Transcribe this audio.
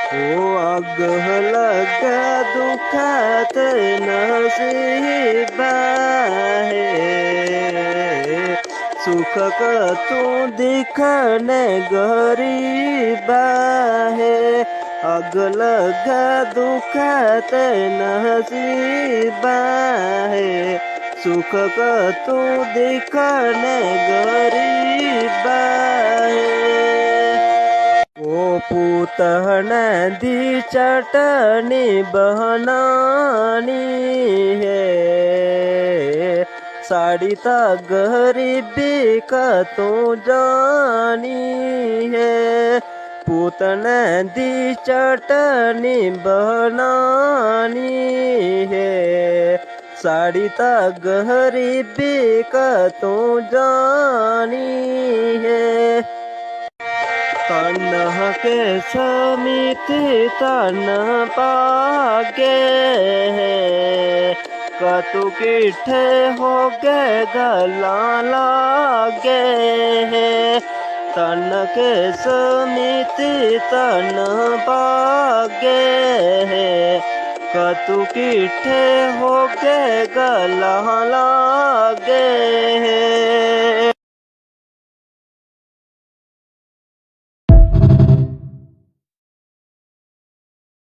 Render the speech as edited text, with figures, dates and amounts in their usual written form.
ओ आगह लगा दुखत नसीबा है, सुख का तू दिखने गरीबा है। आग लगा दुखत नसीबा है, सुख का तू दिखने गरीबा है। ओ पूतन दी चटनी बहनानी है, साड़ी ता गरीबी का तू जानी है। पूतन दी चटनी बहनानी है, साड़ी ता गरीबी का तू जानी है। तन के समिति तन पागे है, कतु किठे हो गए गला लागे है। तन के समिति तन पागे है, कतु किठे हो गए गला लागे